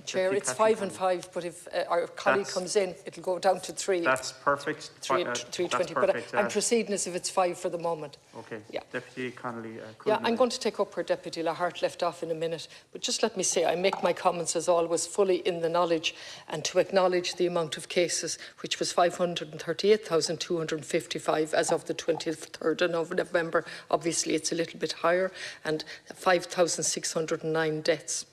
Chair, it's 5 and 5, but if our colleague comes in, it'll go down to 3. That's perfect. 3:20, but I'm proceeding as if it's 5 for the moment. Okay. Yeah. Deputy Connolly. I'm going to take up where Deputy Lahart left off in a minute, but just let me say I make my comments as always fully in the knowledge and to acknowledge the amount of cases, which was 538,255 as of the 23rd of November. Obviously, it's a little bit higher, and 5,609 deaths.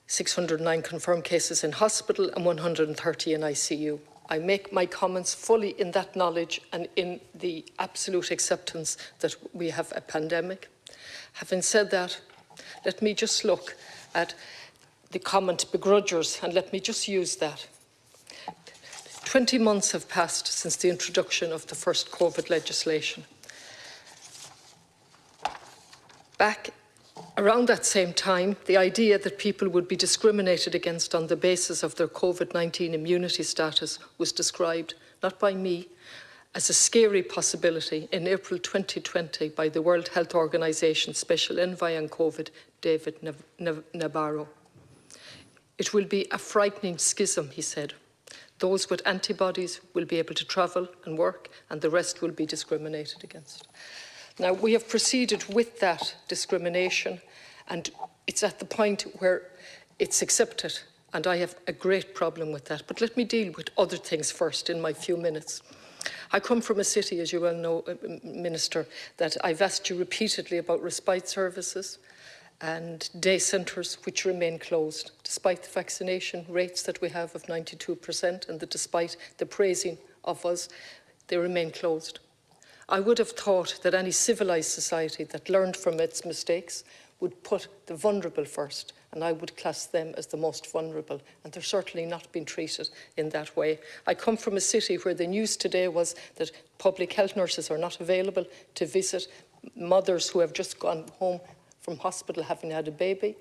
609 confirmed cases in hospital and 130 in ICU. I make my comments fully in that knowledge and in the absolute acceptance that we have a pandemic. Having said that, let me just look at the comment begrudgers, and let me just use that. 20 months have passed since the introduction of the first COVID legislation. Back around that same time, the idea that people would be discriminated against on the basis of their COVID-19 immunity status was described, not by me, as a scary possibility in April 2020 by the World Health Organization Special Envoy on COVID, David Nabarro. It will be a frightening schism, he said. Those with antibodies will be able to travel and work, and the rest will be discriminated against. Now, we have proceeded with that discrimination, and it's at the point where it's accepted, and I have a great problem with that. But let me deal with other things first in my few minutes. I come from a city, as you well know, Minister, that I've asked you repeatedly about respite services and day centres which remain closed, despite the vaccination rates that we have of 92%, and that despite the praising of us, they remain closed. I would have thought that any civilised society that learned from its mistakes would put the vulnerable first, and I would class them as the most vulnerable, and they're certainly not being treated in that way. I come from a city where the news today was that public health nurses are not available to visit mothers who have just gone home from hospital having had a baby.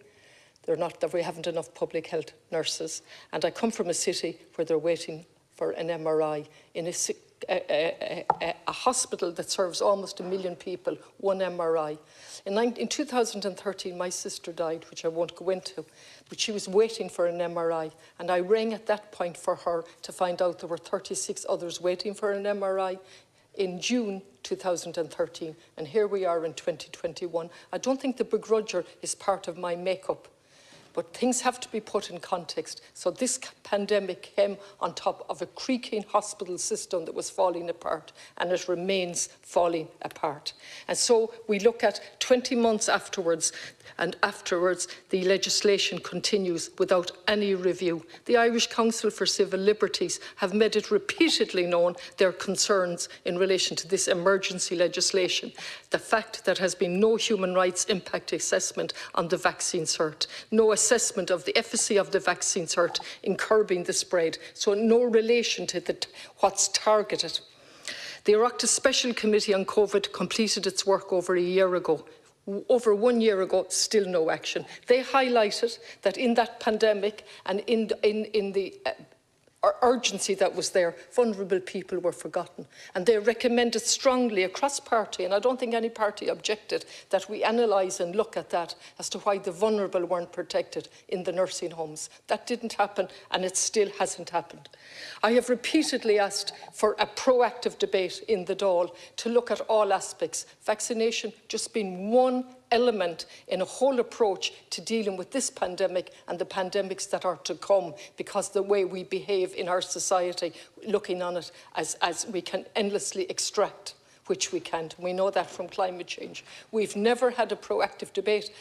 That we haven't enough public health nurses. And I come from a city where they're waiting for an MRI in a hospital that serves almost 1 million people, one MRI. In 2013, my sister died, which I won't go into, but she was waiting for an MRI, and I rang at that point for her to find out there were 36 others waiting for an MRI in June 2013, and here we are in 2021. I don't think the begrudger is part of my makeup, but things have to be put in context. So this pandemic came on top of a creaking hospital system that was falling apart, and it remains falling apart. And so we look at 20 months afterwards, and afterwards the legislation continues without any review. The Irish Council for Civil Liberties have made it repeatedly known their concerns in relation to this emergency legislation. The fact that there has been no human rights impact assessment on the vaccine cert, no assessment of the efficacy of the vaccine cert in curbing the spread, so no relation to what's targeted. The Oireachtas Special Committee on COVID completed its work over a year ago. Over 1 year ago, still no action. They highlighted that in that pandemic and in the urgency that was there, vulnerable people were forgotten. And they recommended strongly across party, and I don't think any party objected, that we analyse and look at that as to why the vulnerable weren't protected in the nursing homes. That didn't happen, and it still hasn't happened. I have repeatedly asked for a proactive debate in the Dáil to look at all aspects, vaccination just being one element in a whole approach to dealing with this pandemic and the pandemics that are to come, because the way we behave in our society, looking on it as we can endlessly extract, which we can't. We know that from climate change. We've never had a proactive debate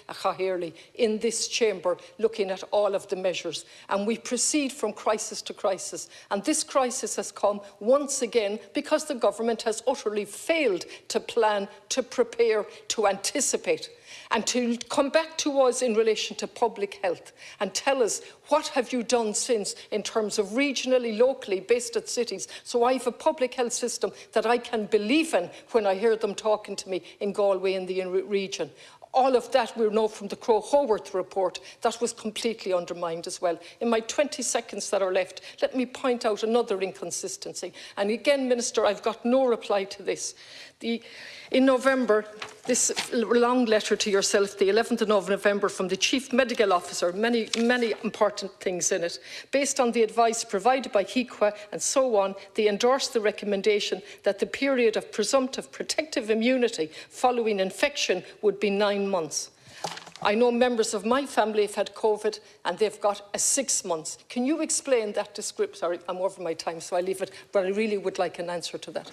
in this chamber looking at all of the measures, and we proceed from crisis to crisis. And this crisis has come once again because the government has utterly failed to plan, to prepare, to anticipate, and to come back to us in relation to public health and tell us, what have you done since in terms of regionally, locally based at cities, so I have a public health system that I can believe in when I hear them talking to me in Galway and the region. All of that we know from the Crowe-Haworth report that was completely undermined as well. In my 20 seconds that are left, let me point out another inconsistency. And again, Minister, I've got no reply to this. In November, this long letter to yourself, the 11th of November, from the Chief Medical Officer, many important things in it. Based on the advice provided by HIQA and so on, they endorsed the recommendation that the period of presumptive protective immunity following infection would be 9 months. I know members of my family have had COVID and they've got a 6 months. Can you explain that description? Sorry, I'm over my time, so I leave it, but I really would like an answer to that.